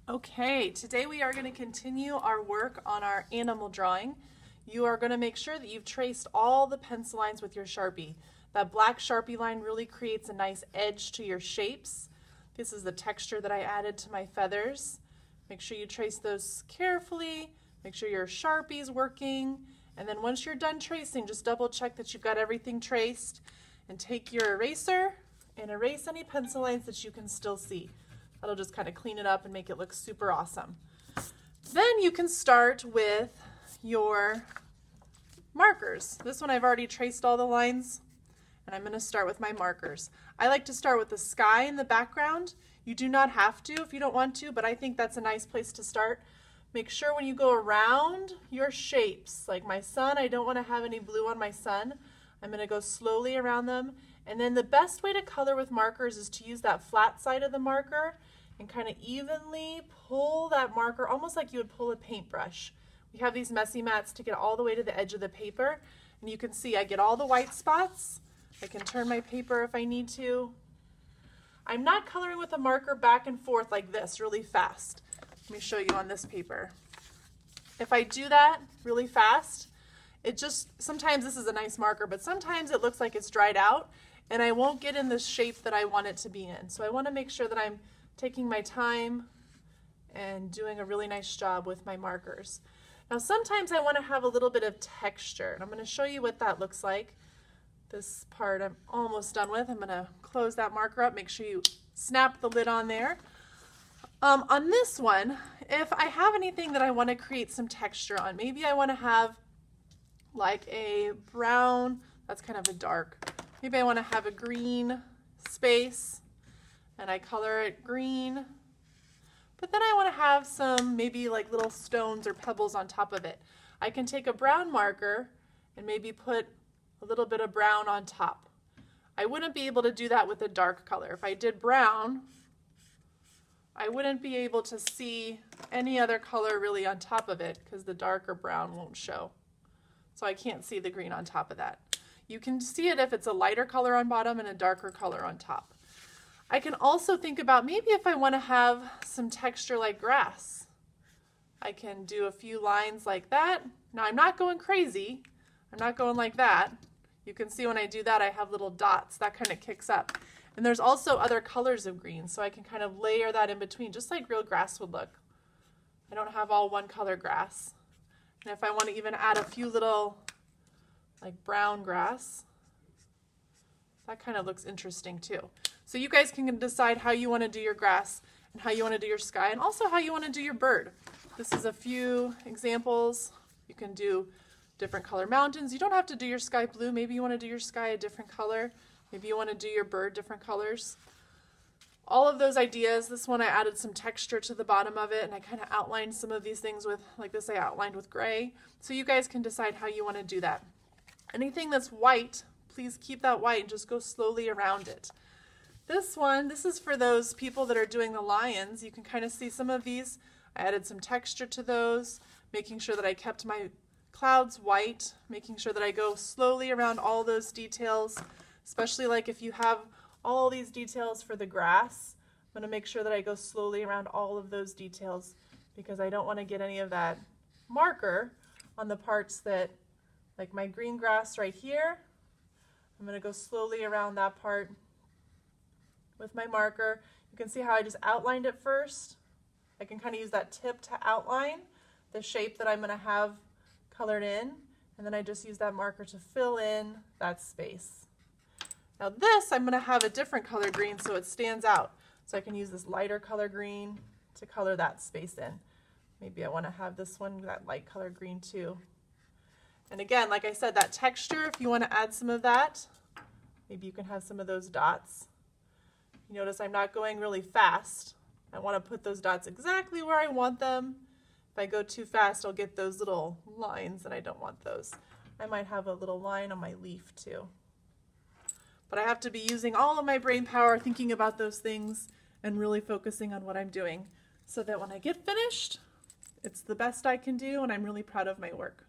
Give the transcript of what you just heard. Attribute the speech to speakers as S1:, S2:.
S1: Okay, today we are going to continue our work on our animal drawing. You are going to make sure that you've traced all the pencil lines with your Sharpie. That black Sharpie line really creates a nice edge to your shapes. This is the texture that I added to my feathers. Make sure you trace those carefully. Make sure your Sharpie's working. And then once you're done tracing, just double check that you've got everything traced. And take your eraser and erase any pencil lines that you can still see. That'll just kind of clean it up and make it look super awesome. Then you can start with your markers. This one I've already traced all the lines, and I'm going to start with my markers. I like to start with the sky in the background. You do not have to if you don't want to, but I think that's a nice place to start. Make sure when you go around your shapes, like my sun, I don't want to have any blue on my sun. I'm going to go slowly around them. And then the best way to color with markers is to use that flat side of the marker and kind of evenly pull that marker, almost like you would pull a paintbrush. We have these messy mats to get all the way to the edge of the paper. And you can see I get all the white spots. I can turn my paper if I need to. I'm not coloring with a marker back and forth like this really fast. Let me show you on this paper. If I do that really fast, sometimes this is a nice marker, but sometimes it looks like it's dried out and I won't get in the shape that I want it to be in. So I want to make sure that I'm taking my time and doing a really nice job with my markers. Now sometimes I want to have a little bit of texture, and I'm going to show you what that looks like. This part I'm almost done with. I'm going to close that marker up. Make sure you snap the lid on there. On this one, if I have anything that I want to create some texture on, maybe I want to have like a brown, that's kind of a dark. Maybe I want to have a green space and I color it green. But then I want to have some maybe like little stones or pebbles on top of it. I can take a brown marker and maybe put a little bit of brown on top. I wouldn't be able to do that with a dark color. If I did brown, I wouldn't be able to see any other color really on top of it because the darker brown won't show. So I can't see the green on top of that. You can see it if it's a lighter color on bottom and a darker color on top. I can also think about maybe if I want to have some texture like grass. I can do a few lines like that. Now I'm not going crazy. I'm not going like that. You can see when I do that I have little dots. That kind of kicks up. And there's also other colors of green, so I can kind of layer that in between, just like real grass would look. I don't have all one color grass. And if I want to even add a few little like brown grass, that kind of looks interesting too. So you guys can decide how you want to do your grass and how you want to do your sky and also how you want to do your bird. This is a few examples. You can do different color mountains. You don't have to do your sky blue. Maybe you want to do your sky a different color. Maybe you want to do your bird different colors. All of those ideas, this one I added some texture to the bottom of it and I kind of outlined some of these things with, like this I outlined with gray. So you guys can decide how you want to do that. Anything that's white, please keep that white and just go slowly around it. This one, this is for those people that are doing the lions. You can kind of see some of these. I added some texture to those, making sure that I kept my clouds white, making sure that I go slowly around all those details, especially like if you have all these details for the grass. I'm going to make sure that I go slowly around all of those details because I don't want to get any of that marker on the parts that, like my green grass right here. I'm going to go slowly around that part with my marker. You can see how I just outlined it first. I can kind of use that tip to outline the shape that I'm going to have colored in, and then I just use that marker to fill in that space. Now this, I'm going to have a different color green so it stands out. So I can use this lighter color green to color that space in. Maybe I want to have this one, that light color green too. And again, like I said, that texture, if you want to add some of that, maybe you can have some of those dots. You notice I'm not going really fast. I want to put those dots exactly where I want them. If I go too fast, I'll get those little lines and I don't want those. I might have a little line on my leaf too. But I have to be using all of my brain power thinking about those things and really focusing on what I'm doing so that when I get finished, it's the best I can do and I'm really proud of my work.